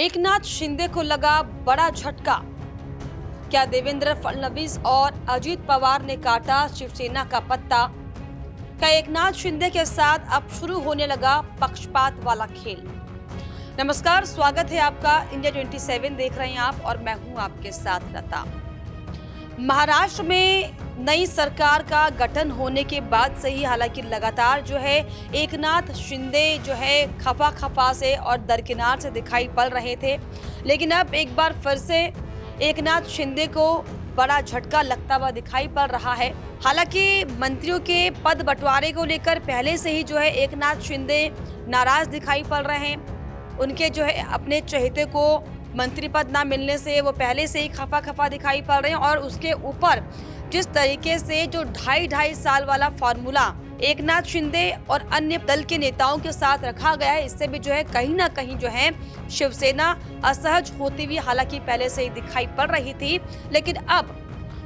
एकनाथ शिंदे को लगा बड़ा झटका। क्या देवेंद्र फडणवीस और अजीत पवार ने काटा शिवसेना का पत्ता? क्या एकनाथ शिंदे के साथ अब शुरू होने लगा पक्षपात वाला खेल? नमस्कार, स्वागत है आपका। इंडिया 27 देख रहे हैं आप और मैं हूं आपके साथ लता। महाराष्ट्र में नई सरकार का गठन होने के बाद से ही हालांकि लगातार जो है एकनाथ शिंदे जो है खफा से और दरकिनार से दिखाई पड़ रहे थे, लेकिन अब एक बार फिर से एकनाथ शिंदे को बड़ा झटका लगता हुआ दिखाई पड़ रहा है। हालांकि मंत्रियों के पद बंटवारे को लेकर पहले से ही जो है एकनाथ शिंदे नाराज दिखाई पड़ रहे हैं। उनके जो है अपने चहेते को मंत्री पद ना मिलने से वो पहले से ही खफा दिखाई पड़ रहे हैं और उसके ऊपर जिस तरीके से जो ढाई साल वाला फॉर्मूला एकनाथ शिंदे और अन्य दल के नेताओं के साथ रखा गया है, इससे भी जो है कहीं ना कहीं जो है शिवसेना असहज होती हुई हालांकि पहले से ही दिखाई पड़ रही थी। लेकिन अब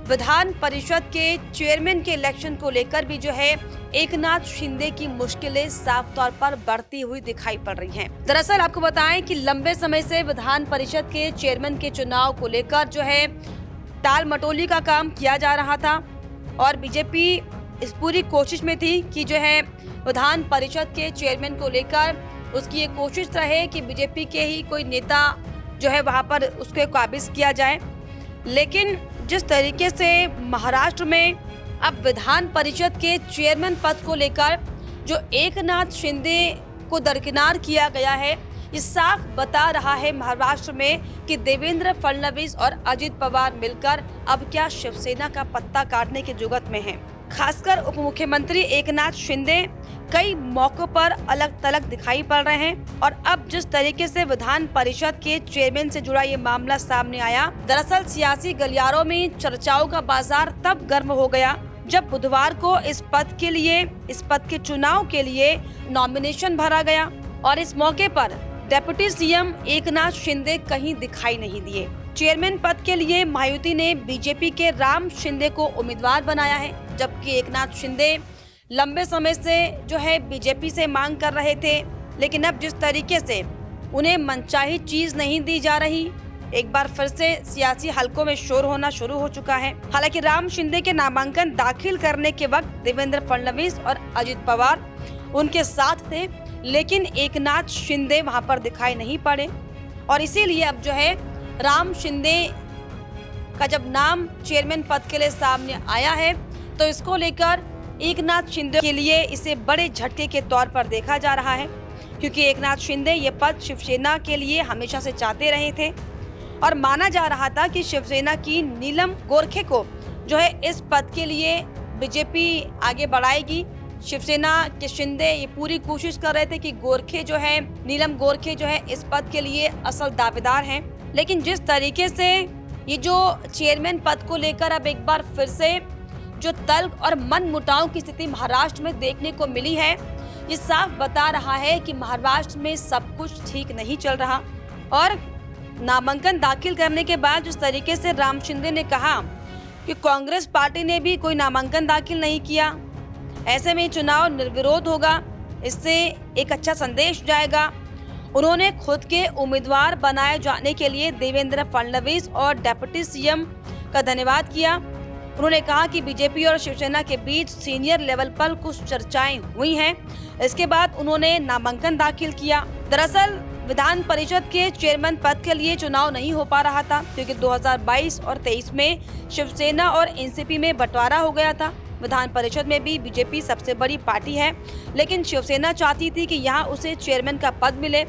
विधान परिषद के चेयरमैन के इलेक्शन को लेकर भी जो है एकनाथ शिंदे की मुश्किलें साफ तौर पर बढ़ती हुई दिखाई पड़ रही हैं। दरअसल आपको बताएं कि लंबे समय से विधान परिषद के चेयरमैन के चुनाव को लेकर जो है टाल मटोली का काम किया जा रहा था और बीजेपी इस पूरी कोशिश में थी कि जो है विधान परिषद के चेयरमैन को लेकर उसकी ये कोशिश रहे कि बीजेपी के ही कोई नेता जो है वहां पर उसको काबिज किया जाए। लेकिन जिस तरीके से महाराष्ट्र में अब विधान परिषद के चेयरमैन पद को लेकर जो एकनाथ शिंदे को दरकिनार किया गया है, ये साफ बता रहा है महाराष्ट्र में कि देवेंद्र फडणवीस और अजीत पवार मिलकर अब क्या शिवसेना का पत्ता काटने की जुगत में हैं। खासकर उप मुख्यमंत्री एकनाथ शिंदे कई मौकों पर अलग थलग दिखाई पड़ रहे हैं और अब जिस तरीके से विधान परिषद के चेयरमैन से जुड़ा ये मामला सामने आया, दरअसल सियासी गलियारों में चर्चाओं का बाजार तब गर्म हो गया जब बुधवार को इस पद के चुनाव के लिए नॉमिनेशन भरा गया और इस मौके पर डिप्टी सीएम एकनाथ शिंदे कहीं दिखाई नहीं दिए। चेयरमैन पद के लिए महायुति ने बीजेपी के राम शिंदे को उम्मीदवार बनाया है, जबकि एकनाथ शिंदे लंबे समय से जो है बीजेपी से मांग कर रहे थे। लेकिन अब जिस तरीके से उन्हें मनचाही चीज नहीं दी जा रही, एक बार फिर से सियासी हलकों में शोर होना शुरू हो चुका है। हालांकि राम शिंदे के नामांकन दाखिल करने के वक्त देवेंद्र फडणवीस और अजीत पवार उनके साथ थे, लेकिन एकनाथ शिंदे वहां पर दिखाई नहीं पड़े और इसीलिए अब जो है राम शिंदे का जब नाम चेयरमैन पद के लिए सामने आया है तो इसको लेकर एकनाथ शिंदे के लिए इसे बड़े झटके के तौर पर देखा जा रहा है, क्योंकि एकनाथ शिंदे ये पद शिवसेना के लिए हमेशा से चाहते रहे थे और माना जा रहा था कि शिवसेना की नीलम गोरखे को जो है इस पद के लिए बीजेपी आगे बढ़ाएगी। शिवसेना के शिंदे ये पूरी कोशिश कर रहे थे कि नीलम गोरखे जो है इस पद के लिए असल दावेदार हैं। लेकिन जिस तरीके से ये जो चेयरमैन पद को लेकर अब एक बार फिर से जो तल्ख और मनमुटाव की स्थिति महाराष्ट्र में देखने को मिली है, ये साफ बता रहा है कि महाराष्ट्र में सब कुछ ठीक नहीं चल रहा। और नामांकन दाखिल करने के बाद जिस तरीके से राम शिंदे ने कहा कि कांग्रेस पार्टी ने भी कोई नामांकन दाखिल नहीं किया, ऐसे में चुनाव निर्विरोध होगा, इससे एक अच्छा संदेश जाएगा। उन्होंने खुद के उम्मीदवार बनाए जाने के लिए देवेंद्र फडणवीस और डिप्टी सीएम का धन्यवाद किया। उन्होंने कहा कि बीजेपी और शिवसेना के बीच सीनियर लेवल पर कुछ चर्चाएं हुई हैं। इसके बाद उन्होंने नामांकन दाखिल किया। दरअसल विधान परिषद के चेयरमैन पद के लिए चुनाव नहीं हो पा रहा था, क्योंकि 2022 और 23 में शिवसेना और एनसीपी में बंटवारा हो गया था। विधान परिषद में भी बीजेपी सबसे बड़ी पार्टी है, लेकिन शिवसेना चाहती थी कि यहाँ उसे चेयरमैन का पद मिले,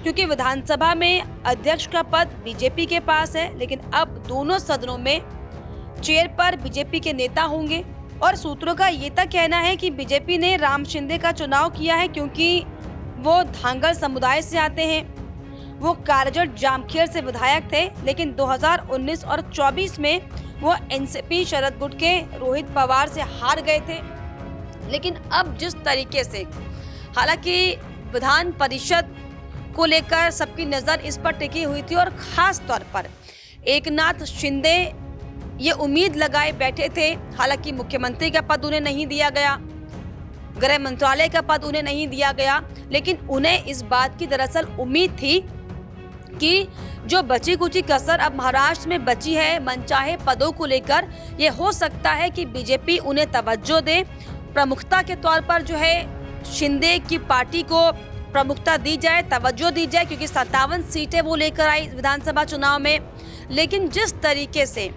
क्योंकि विधानसभा में अध्यक्ष का पद बीजेपी के पास है। लेकिन अब दोनों सदनों में चेयर पर बीजेपी के नेता होंगे और सूत्रों का ये तक कहना है कि बीजेपी ने राम शिंदे का चुनाव किया है क्योंकि वो धांगल समुदाय से आते हैं। वो कारजट जामखेड़ से विधायक थे, लेकिन 2019 और 24 में वो एनसीपी शरद गुट के रोहित पवार से हार गए थे। लेकिन अब जिस तरीके से हालांकि विधान परिषद को लेकर सबकी नजर इस पर टिकी हुई थी और खास तौर पर एकनाथ शिंदे ये उम्मीद लगाए बैठे थे, हालांकि मुख्यमंत्री का पद उन्हें नहीं दिया गया, गृह मंत्रालय का पद उन्हें नहीं दिया गया, लेकिन उन्हें इस बात की दरअसल उम्मीद थी कि जो बची कुची कसर अब महाराष्ट्र में बची है मनचाहे पदों को लेकर, ये हो सकता है कि बीजेपी उन्हें तवज्जो दे, प्रमुखता के तौर पर जो है शिंदे की पार्टी को प्रमुखता दी जाए, तवज्जो दी जाए, क्योंकि 57 सीटें वो लेकर आई विधानसभा चुनाव में। लेकिन जिस तरीके से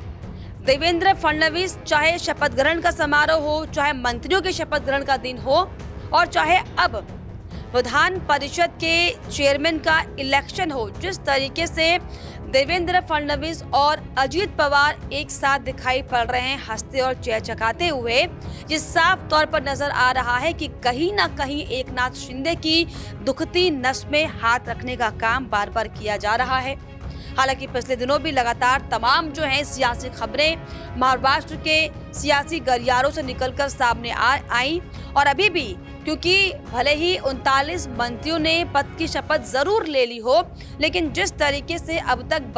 देवेंद्र फडणवीस, चाहे शपथ ग्रहण का समारोह हो, चाहे मंत्रियों के शपथ ग्रहण का दिन हो, और चाहे अब विधान परिषद के चेयरमैन का इलेक्शन हो, जिस तरीके से देवेंद्र फडणवीस और अजीत पवार एक साथ दिखाई पड़ रहे हैं हंसते और चहचहाते हुए, ये साफ तौर पर नजर आ रहा है कि कहीं ना कहीं एकनाथ शिंदे की दुखती नस में हाथ रखने का काम बार बार किया जा रहा है। हालांकि पिछले दिनों भी लगातार तमाम जो है सियासी खबरें महाराष्ट्र के सियासी गलियारों से निकलकर सामने आई, और अभी भी, क्योंकि भले ही 39 मंत्रियों ने पद की शपथ जरूर ले ली हो, लेकिन जिस तरीके से अब तक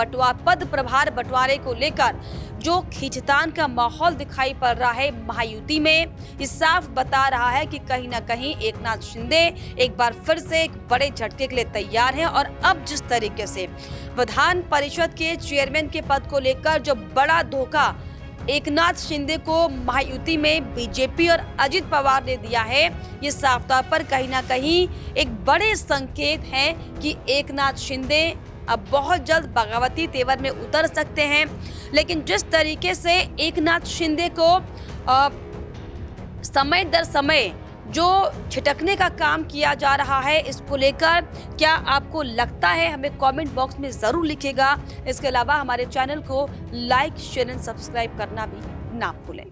पद प्रभार बंटवारे को लेकर जो खींचतान का माहौल दिखाई पड़ रहा है महायुति में, ये साफ बता रहा है कि कहीं ना कहीं एकनाथ शिंदे एक बार फिर से एक बड़े झटके के लिए तैयार हैं। और अब जिस तरीके से विधान परिषद के चेयरमैन के पद को लेकर जो बड़ा धोखा एकनाथ शिंदे को महायुति में बीजेपी और अजित पवार ने दिया है, ये साफ तौर पर कहीं ना कहीं एक बड़े संकेत हैं कि एकनाथ शिंदे अब बहुत जल्द बगावती तेवर में उतर सकते हैं। लेकिन जिस तरीके से एकनाथ शिंदे को समय दर समय जो छिटकने का काम किया जा रहा है, इसको लेकर क्या आपको लगता है, हमें कमेंट बॉक्स में जरूर लिखिएगा। इसके अलावा हमारे चैनल को लाइक, शेयर एंड सब्सक्राइब करना भी ना भूलें।